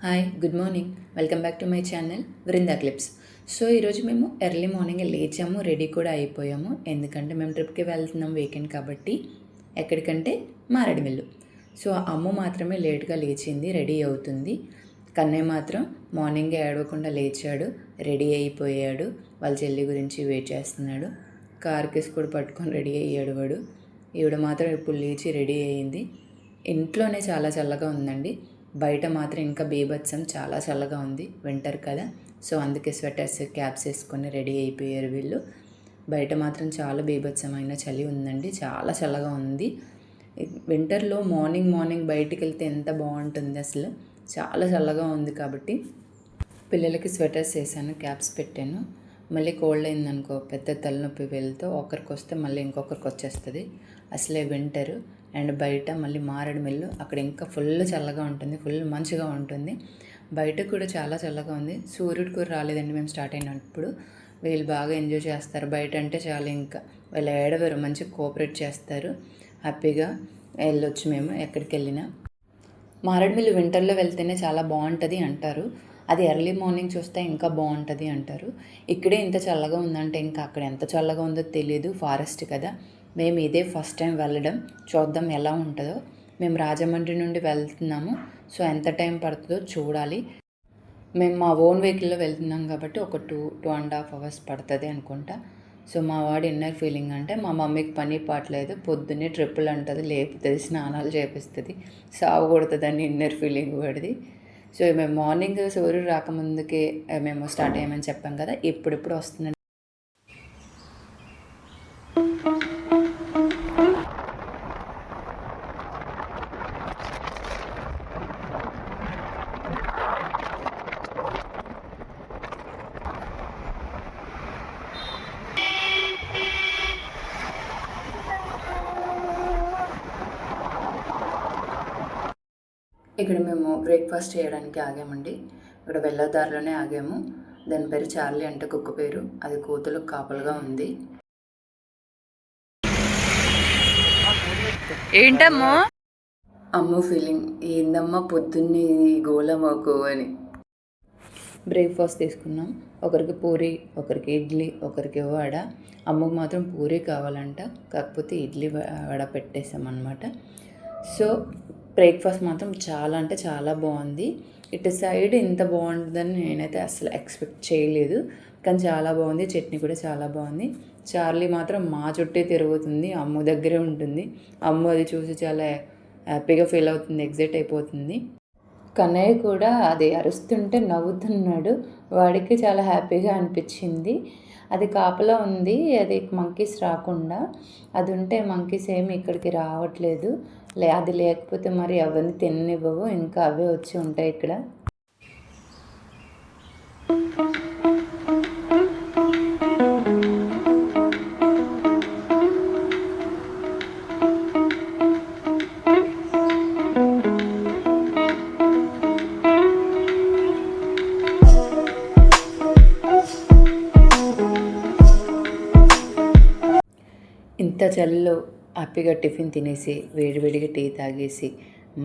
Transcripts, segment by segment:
Hi good morning welcome back to my channel Vrinda clips. So ఈరోజు మేము early morning లేచాము, ready కూడా అయిపోయాము. ఎందుకంటే మేము ట్రిప్కి వెళ్తున్నాం వీకెండ్ కాబట్టి. ఎక్కడికంటే మారేడుమిల్లు. సో అమ్మ మాత్రమే లేట్గా లేచింది, రెడీ అవుతుంది. కన్నయ్య మాత్రం మార్నింగే ఏడవకుండా లేచాడు, రెడీ అయిపోయాడు. వాళ్ళ చెల్లి గురించి వెయిట్ చేస్తున్నాడు. కార్ కేసు కూడా పట్టుకొని రెడీ అయ్యాడు వాడు. ఈవిడ మాత్రం ఇప్పుడు లేచి రెడీ అయ్యింది. ఇంట్లోనే చాలా చల్లగా ఉందండి, బయట మాత్రం ఇంకా బీభత్సం, చాలా చల్లగా ఉంది, వింటర్ కదా. సో అందుకే స్వెటర్స్ క్యాప్స్ వేసుకొని రెడీ అయిపోయారు వీళ్ళు. బయట మాత్రం చాలా బీభత్సమైన చలి ఉందండి, చాలా చల్లగా ఉంది. వింటర్లో మార్నింగ్ బయటికి వెళ్తే ఎంత బాగుంటుంది అసలు, చాలా చల్లగా ఉంది. కాబట్టి పిల్లలకి స్వెటర్స్ వేసాను, క్యాప్స్ పెట్టాను. మళ్ళీ కోల్డ్ అయిందనుకో పెద్ద తలనొప్పి వెళ్తే ఒకరికి వస్తే మళ్ళీ ఇంకొకరికి వచ్చేస్తుంది. అసలే వింటరు. అండ్ బయట మళ్ళీ మారేడుమిల్లు, అక్కడ ఇంకా ఫుల్ చల్లగా ఉంటుంది, ఫుల్ మంచిగా ఉంటుంది. బయట కూడా చాలా చల్లగా ఉంది. సూర్యుడు కూడా రాలేదండి మేము స్టార్ట్ అయినప్పుడు. వీళ్ళు బాగా ఎంజాయ్ చేస్తారు బయట అంటే. చాలా ఇంకా వీళ్ళు ఏడవరు, మంచిగా కోఆపరేట్ చేస్తారు. హ్యాపీగా వెళ్ళొచ్చు మేము ఎక్కడికి వెళ్ళినా. మారేడుమిల్లి వింటర్లో వెళ్తేనే చాలా బాగుంటుంది అంటారు. అది ఎర్లీ మార్నింగ్ చూస్తే ఇంకా బాగుంటుంది అంటారు. ఇక్కడే ఇంత చల్లగా ఉందంటే ఇంకా అక్కడ ఎంత చల్లగా ఉందో తెలియదు, ఫారెస్ట్ కదా. మేము ఇదే ఫస్ట్ టైం వెళ్ళడం, చూద్దాం ఎలా ఉంటుందో. మేము రాజమండ్రి నుండి వెళ్తున్నాము, సో ఎంత టైం పడుతుందో చూడాలి. మేము మా ఓన్ వెహికల్లో వెళ్తున్నాం కాబట్టి ఒక 2.5 hours పడుతుంది అనుకుంటా. సో మా వాడి ఇన్నర్ ఫీలింగ్ అంటే మా మమ్మీకి పని పాటలేదు, పొద్దున్నే ట్రిప్పులు అంటుంది, లేపుతుంది, స్నానాలు చేపిస్తుంది, సాగు కొడుతుందని ఇన్నర్ ఫీలింగ్ వాడిది. సో మేము మార్నింగ్ సూర్యుడు రాకముందుకే మేము స్టార్ట్ అయ్యామని చెప్పాం కదా, ఇప్పుడిప్పుడు వస్తుందండి. ఇక్కడ మేము బ్రేక్ఫాస్ట్ చేయడానికి ఆగామండి. ఇక్కడ వెళ్ళదారిలోనే ఆగాము. దాని పేరు చార్లీ అంటే కుక్క పేరు. అది కోతులకు కాపలుగా ఉంది. ఏంటమ్మో అమ్మ ఫీలింగ్ ఏందమ్మా పొద్దున్నే గోలమాకు అని. బ్రేక్ఫాస్ట్ తీసుకున్నాం. ఒకరికి పూరి, ఒకరికి ఇడ్లీ, ఒకరికి వడ. అమ్మకు మాత్రం పూరి కావాలంట, కాకపోతే ఇడ్లీ వడ పెట్టేసామన్నమాట. సో బ్రేక్ఫాస్ట్ మాత్రం చాలా అంటే చాలా బాగుంది. ఇటు సైడ్ ఇంత బాగుంటుందని నేనైతే అసలు ఎక్స్పెక్ట్ చేయలేదు, కానీ చాలా బాగుంది. చట్నీ కూడా చాలా బాగుంది. చార్లీ మాత్రం మా చుట్టే తిరుగుతుంది, అమ్మ దగ్గరే ఉంటుంది. అమ్మ అది చూసి చాలా హ్యాపీగా ఫీల్ అవుతుంది, ఎగ్జైట్ అయిపోతుంది. కన్నయ్య కూడా అది అరుస్తుంటే నవ్వుతున్నాడు, వాడికి చాలా హ్యాపీగా అనిపించింది. అది కాపలా ఉంది, అది మంకీస్ రాకుండా. అది ఉంటే మంకీస్ ఏమి ఇక్కడికి రావట్లేదు. అది లేకపోతే మరి అవన్నీ తిననివ్వవు, ఇంకా అవే వచ్చి ఉంటాయి ఇక్కడ. ఇంత చలిలో హ్యాపీగా టిఫిన్ తినేసి వేడివేడిగా టీ తాగేసి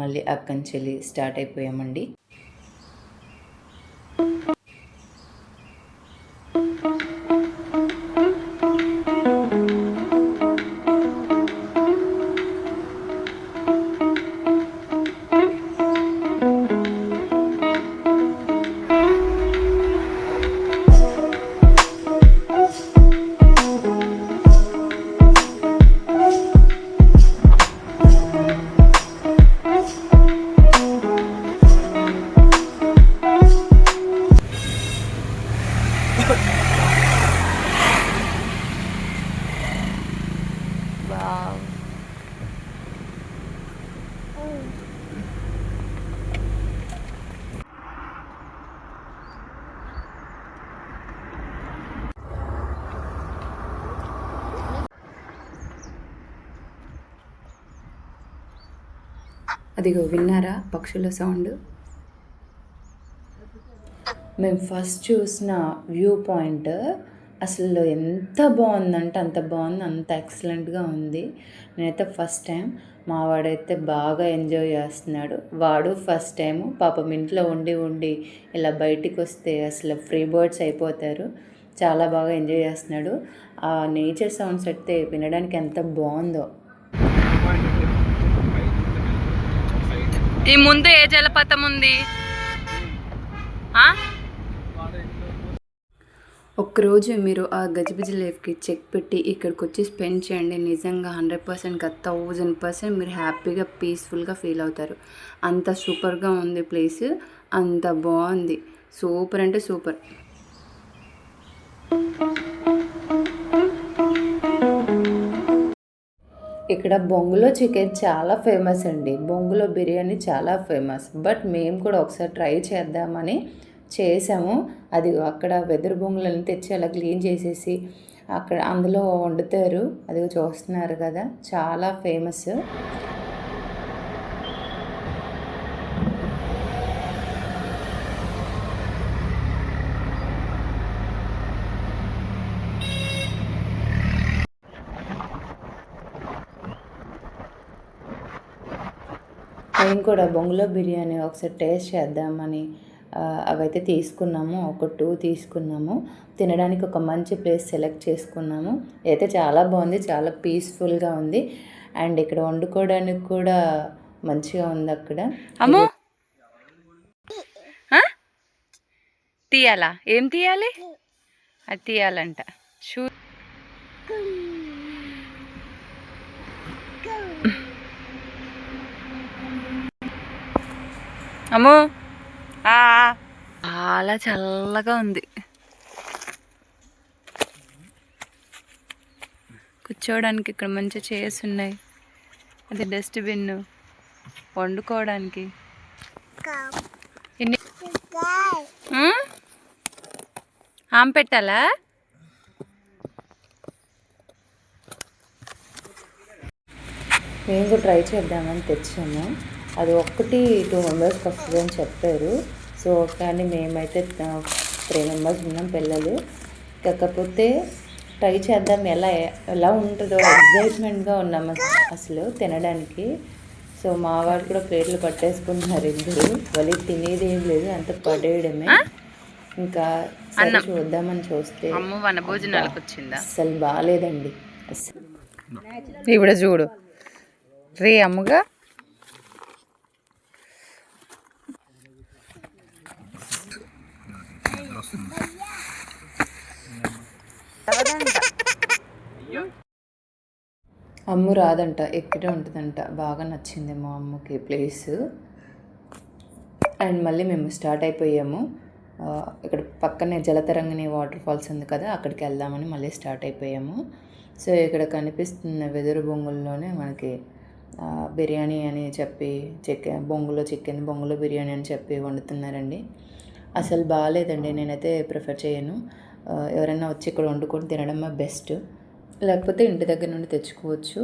మళ్ళీ అక్కడి నుంచి స్టార్ట్ అయిపోయామండి. అదిగో విన్నారా పక్షుల సౌండ్? మేము ఫస్ట్ చూసిన వ్యూ పాయింట్ అసలు ఎంత బాగుందంటే అంత బాగుంది, అంత ఎక్సలెంట్గా ఉంది. నేనైతే ఫస్ట్ టైం మా వాడైతే బాగా ఎంజాయ్ చేస్తున్నాడు. వాడు ఫస్ట్ టైము పాపం ఇంట్లో ఉండి ఉండి ఇలా బయటికి వస్తే అసలు ఫ్రీ బర్డ్స్ అయిపోతారు. చాలా బాగా ఎంజాయ్ చేస్తున్నాడు. ఆ నేచర్ సౌండ్స్ అయితే వినడానికి ఎంత బాగుందో. ఈ ముందు ఏ జలపాతం ఉంది? ఒక్కరోజు మీరు ఆ గజిబిజి లైఫ్కి చెక్ పెట్టి ఇక్కడికి వచ్చి స్పెండ్ చేయండి. నిజంగా 100% 1000% మీరు హ్యాపీగా పీస్ఫుల్గా ఫీల్ అవుతారు. అంత సూపర్గా ఉంది ప్లేస్, అంత బాగుంది. సూపర్ అంటే సూపర్. ఇక్కడ బొంగులో చికెన్ చాలా ఫేమస్ అండి. బొంగులో బిర్యానీ చాలా ఫేమస్. బట్ మేము కూడా ఒకసారి ట్రై చేద్దామని చేసాము. అది అక్కడ వెదురు బొంగులను తెచ్చి అలా క్లీన్ చేసేసి అక్కడ అందులో వండుతారు. అది చూస్తున్నారు కదా, చాలా ఫేమస్. మేము కూడా బొంగులో బిర్యానీ ఒకసారి టేస్ట్ చేద్దామని అవైతే తీసుకున్నాము. ఒక 2 తీసుకున్నాము. తినడానికి ఒక మంచి ప్లేస్ సెలెక్ట్ చేసుకున్నాము. అయితే చాలా బాగుంది, చాలా పీస్ఫుల్గా ఉంది. అండ్ ఇక్కడ వండుకోవడానికి కూడా మంచిగా ఉంది. అక్కడ తీయాలా? ఏం తీయాలి? అది తీయాలంట. అమ్మో, చాలా చల్లగా ఉంది. కూర్చోవడానికి ఇక్కడ మంచి చైర్స్ ఉన్నాయి. అది డస్ట్బిన్, వండుకోవడానికి. ఆమె పెట్టాలా? మేము కూడా ట్రై చేద్దామని తెచ్చాము. అది 1-2 మెంబర్స్కి వస్తుంది అని చెప్పారు. సో కానీ మేమైతే 3 మెంబర్స్ ఉన్నాం పిల్లలు. కాకపోతే ట్రై చేద్దాం ఎలా ఉంటుందో ఎగ్జైట్మెంట్గా ఉన్నాము అసలు తినడానికి. సో మా వాడు కూడా ప్లేట్లు పట్టేసుకుంటున్నారు ఇద్దరు. వాళ్ళు తినేది ఏం లేదు, అంత పడేయడమే. ఇంకా చూద్దామని చూస్తే అసలు బాగాలేదండి. అసలు ఇప్పుడు చూడు రే అమ్ముగా. అమ్ము రాదంట, ఎక్కడే ఉంటుందంట. బాగా నచ్చింది మా అమ్మకి ప్లేస్. అండ్ మళ్ళీ మేము స్టార్ట్ అయిపోయాము. ఇక్కడ పక్కనే జలతరంగిణి వాటర్ ఫాల్స్ ఉంది కదా, అక్కడికి వెళ్దామని మళ్ళీ స్టార్ట్ అయిపోయాము. సో ఇక్కడ కనిపిస్తున్న వెదురు బొంగుల్లోనే మనకి బిర్యానీ అని చెప్పి బొంగులో చికెన్, బొంగులో బిర్యానీ అని చెప్పి వండుతున్నారండి. అసలు బాగాలేదండి. నేనైతే ప్రిఫర్ చేయను. ఎవరైనా వచ్చి ఇక్కడ వండుకొని తినడమే బెస్ట్. లేకపోతే ఇంటి దగ్గర నుండి తెచ్చుకోవచ్చు.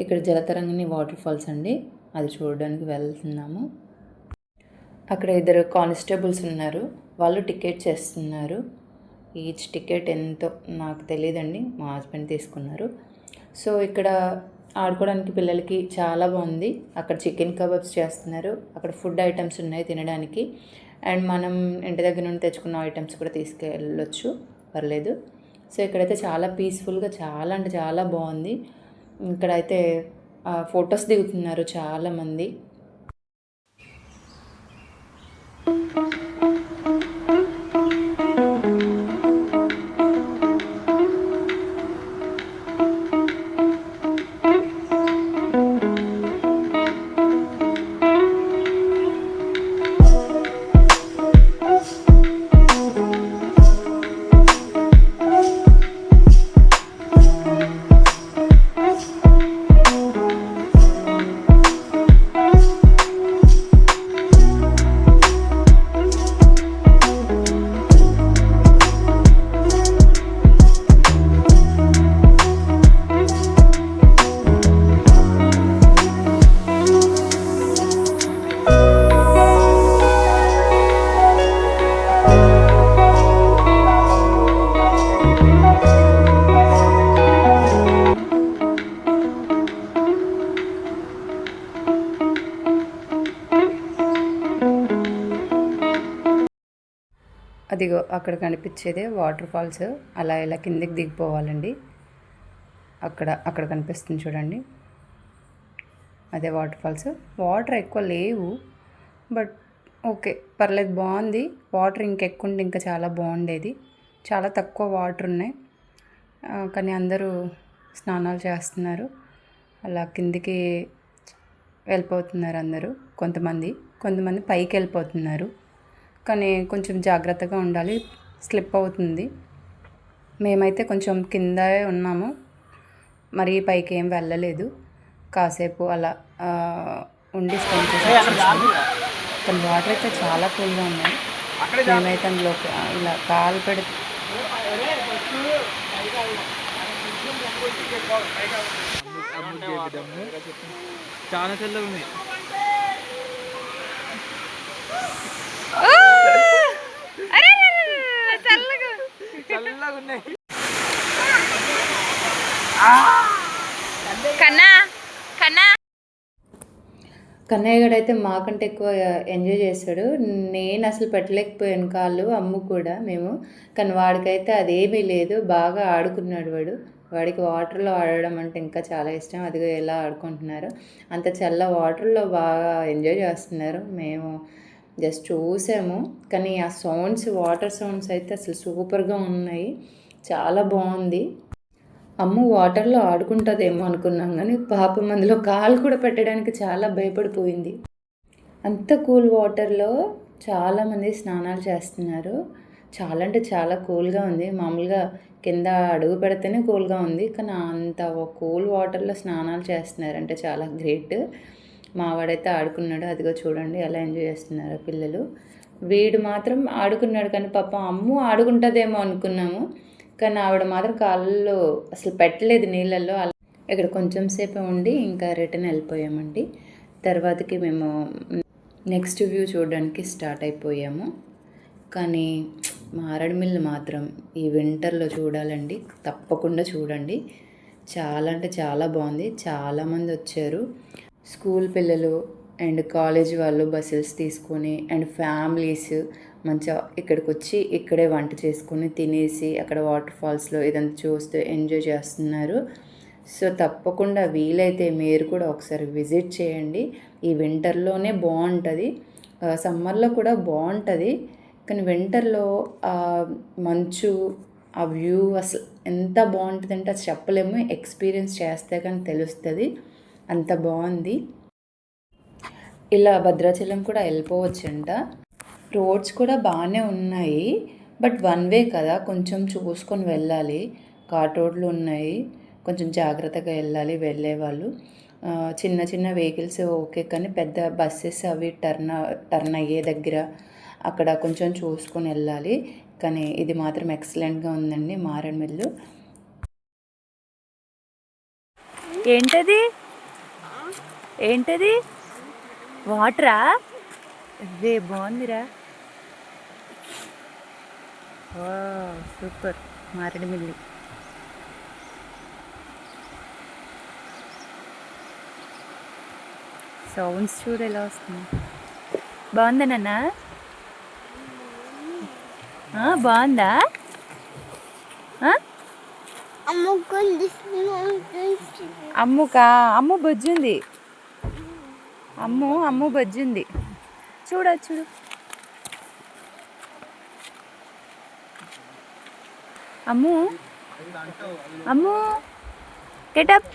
ఇక్కడ జలతరంగిణి వాటర్ ఫాల్స్ అండి, అది చూడడానికి వెళ్తున్నాము. అక్కడ 2 కానిస్టేబుల్స్ ఉన్నారు. వాళ్ళు టికెట్ చేస్తున్నారు. ఈచ్ టికెట్ ఎంతో నాకు తెలియదండి, మా హస్బెండ్ తీసుకున్నారు. సో ఇక్కడ ఆడుకోవడానికి పిల్లలకి చాలా బాగుంది. అక్కడ చికెన్ కబాబ్స్ చేస్తున్నారు. అక్కడ ఫుడ్ ఐటమ్స్ ఉన్నాయి తినడానికి. అండ్ మనం ఇంటి దగ్గర నుండి తెచ్చుకున్న ఐటమ్స్ కూడా తీసుకెళ్ళొచ్చు, పర్లేదు. సో ఇక్కడైతే చాలా పీస్ఫుల్గా, చాలా అంటే చాలా బాగుంది. ఇక్కడైతే ఫొటోస్ దిగుతున్నారు చాలామంది. అదిగో అక్కడ కనిపించేదే వాటర్ ఫాల్స్. అలా ఇలా కిందికి దిగిపోవాలండి. అక్కడ కనిపిస్తుంది చూడండి, అదే వాటర్ ఫాల్స్. వాటర్ ఎక్కువ లేవు, బట్ ఓకే పర్లేదు, బాగుంది. వాటర్ ఇంకెక్కువ ఉంటే ఇంకా చాలా బాగుండేది. చాలా తక్కువ వాటర్ ఉన్నాయి, కానీ అందరూ స్నానాలు చేస్తున్నారు. అలా కిందికి వెళ్ళిపోతున్నారు అందరూ. కొంతమంది పైకి వెళ్ళిపోతున్నారు, కానీ కొంచెం జాగ్రత్తగా ఉండాలి, స్లిప్ అవుతుంది. మేమైతే కొంచెం కిందే ఉన్నాము, మరీ పైకి ఏం వెళ్ళలేదు. కాసేపు అలా ఉండి స్పెండ్ చేసి, కానీ వాటర్ అయితే చాలా కూల్గా ఉన్నాయి. మేమైతే అందులో ఇలా కాలు పెడితే చాలా చల్లగా ఉంది. చల్లగా ఉన్నాయి. కన్నయ్య గడు అయితే మాకంటే ఎక్కువ ఎంజాయ్ చేశాడు. నేను అసలు పెట్టలేకపోయాను కాళ్ళు, అమ్ము కూడా మేము. కానీ వాడికైతే అదేమీ లేదు, బాగా ఆడుకున్నాడు వాడికి వాటర్లో ఆడడం అంటే ఇంకా చాలా ఇష్టం. అదిగో ఎలా ఆడుకుంటున్నారు, అంత చల్ల వాటర్లో బాగా ఎంజాయ్ చేస్తున్నారు. మేము జస్ట్ చూసాము, కానీ ఆ సౌండ్స్, వాటర్ సౌండ్స్ అయితే అసలు సూపర్గా ఉన్నాయి, చాలా బాగుంది. అమ్ము వాటర్లో ఆడుకుంటుందేమో అనుకున్నాం, కానీ పాపం అందులో కాలు కూడా పెట్టడానికి చాలా భయపడిపోయింది. అంత కూల్ వాటర్లో చాలామంది స్నానాలు చేస్తున్నారు. చాలా అంటే చాలా కూల్గా ఉంది. మామూలుగా కింద అడుగు పెడితేనే కూల్గా ఉంది, కానీ అంత కూల్ వాటర్లో స్నానాలు చేస్తున్నారంటే చాలా గ్రేట్. మావాడైతే ఆడుకున్నాడు, అదిగో చూడండి ఎలా ఎంజాయ్ చేస్తున్నారు పిల్లలు. వీడు మాత్రం ఆడుకున్నాడు, కానీ పాపం అమ్ము ఆడుకుంటుందేమో అనుకున్నాము, కానీ ఆవిడ మాత్రం కాళ్ళలో అసలు పెట్టలేదు నీళ్ళల్లో. అలా ఇక్కడ కొంచెం సేపు ఉండి ఇంకా రిటర్న్ వెళ్ళిపోయామండి. తర్వాతకి మేము నెక్స్ట్ వ్యూ చూడడానికి స్టార్ట్ అయిపోయాము. కానీ మారేడుమిల్లి మాత్రం ఈ వింటర్లో చూడాలండి, తప్పకుండా చూడండి. చాలా అంటే చాలా బాగుంది. చాలామంది వచ్చారు, స్కూల్ పిల్లలు అండ్ కాలేజ్ వాళ్ళు బస్సెస్ తీసుకొని అండ్ ఫ్యామిలీస్ మంచిగా ఇక్కడికి వచ్చి ఇక్కడే వంట చేసుకొని తినేసి అక్కడ వాటర్ ఫాల్స్లో ఇదంతా చూస్తూ ఎంజాయ్ చేస్తున్నారు. సో తప్పకుండా వీలైతే మీరు కూడా ఒకసారి విజిట్ చేయండి. ఈ వింటర్లోనే బాగుంటుంది, సమ్మర్లో కూడా బాగుంటుంది, కానీ వింటర్లో మంచు, ఆ వ్యూ అసలు ఎంత బాగుంటుంది అంటే అది చెప్పలేము, ఎక్స్పీరియన్స్ చేస్తే కానీ తెలుస్తుంది, అంత బాగుంది. ఇలా భద్రాచలం కూడా వెళ్ళిపోవచ్చంట. రోడ్స్ కూడా బాగానే ఉన్నాయి, బట్ వన్ వే కదా, కొంచెం చూసుకొని వెళ్ళాలి. ఘాట్ రోడ్లు ఉన్నాయి, కొంచెం జాగ్రత్తగా వెళ్ళాలి వెళ్ళేవాళ్ళు. చిన్న చిన్న వెహికల్స్ ఓకే, కానీ పెద్ద బస్సెస్ అవి టర్న్ అయ్యే దగ్గర అక్కడ కొంచెం చూసుకొని వెళ్ళాలి. కానీ ఇది మాత్రం ఎక్సలెంట్గా ఉందండి మారేడుమిల్లి. ఏంటది వాటరా? అదే బాగుందిరా, సూపర్. మారేడుమిల్లి సౌండ్స్ చూడు ఎలా వస్తుంది. బాగుందా నాన్న? బాగుందా? అమ్ము బొజ్జుంది, అమ్ము బొజ్జుంది, చూడు అమ్ము గెటప్.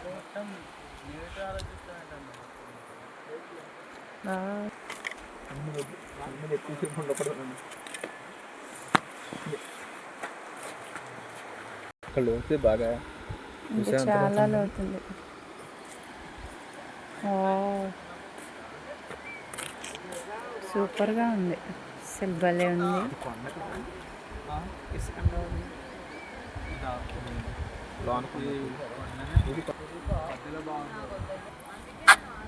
బాగా చాలా లోతుంది. సూపర్గా ఉంది, అసలు భలే ఉంది.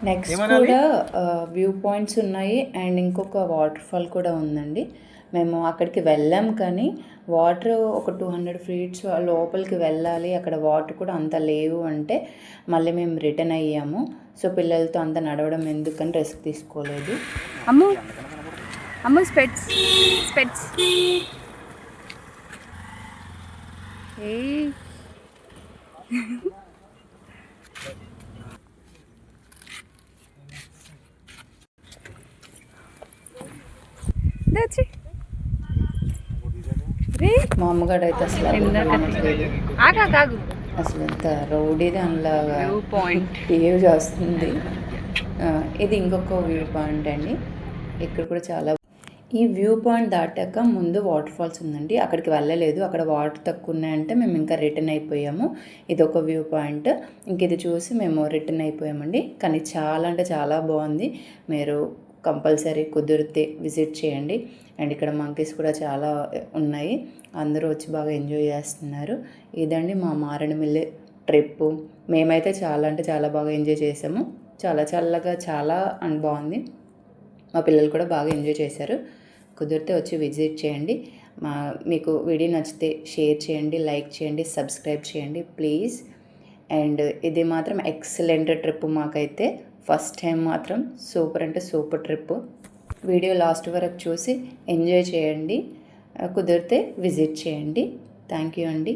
నెక్స్ట్ కూడా వ్యూ పాయింట్స్ ఉన్నాయి అండ్ ఇంకొక వాటర్ ఫాల్ కూడా ఉందండి. మేము అక్కడికి వెళ్ళాం, కానీ వాటర్ ఒక 200 feet లోపలికి వెళ్ళాలి, అక్కడ వాటర్ కూడా అంత లేవు అంటే మళ్ళీ మేము రిటర్న్ అయ్యాము. సో పిల్లలతో అంత నడవడం ఎందుకని రిస్క్ తీసుకోలేదు. అమ్ము స్పెట్స్ ఏయ్ దాచి రే మా అమ్మగారు అయితే అసలు ఆగు అసలు ఎంత రౌడీది అనలాగా వ్యూ పాయింట్ బిహేవ్ చేస్తుంది. ఇది ఇంకొక వ్యూ పాయింట్ అండి. ఇక్కడ కూడా చాలా ఈ వ్యూ పాయింట్ దాటాక ముందు వాటర్ ఫాల్స్ ఉందండి, అక్కడికి వెళ్ళలేదు. అక్కడ వాటర్ తక్కువ ఉన్నాయంటే మేము ఇంకా రిటర్న్ అయిపోయాము. ఇది ఒక వ్యూ పాయింట్. ఇంక ఇది చూసి మేము రిటర్న్ అయిపోయామండి. కానీ చాలా అంటే చాలా బాగుంది. మీరు కంపల్సరీ కుదిరితే విజిట్ చేయండి. అండ్ ఇక్కడ మంకీస్ కూడా చాలా ఉన్నాయి. అందరూ వచ్చి బాగా ఎంజాయ్ చేస్తున్నారు. ఇదండి మా మారేడుమిల్లి ట్రిప్. మేమైతే చాలా అంటే చాలా బాగా ఎంజాయ్ చేసాము. చాలా చల్లగా చాలా అండ్ బాగుంది. మా పిల్లలు కూడా బాగా ఎంజాయ్ చేశారు. కుదిరితే వచ్చి విజిట్ చేయండి. మీకు వీడియో నచ్చితే షేర్ చేయండి, లైక్ చేయండి, సబ్స్క్రైబ్ చేయండి ప్లీజ్. అండ్ ఇది మాత్రం ఎక్సలెంట్ ట్రిప్ మాకైతే. ఫస్ట్ టైం మాత్రం సూపర్ అంటే సూపర్ ట్రిప్. వీడియో లాస్ట్ వరకు చూసి ఎంజాయ్ చేయండి. కుదిరితే విజిట్ చేయండి. థ్యాంక్ యూ అండి.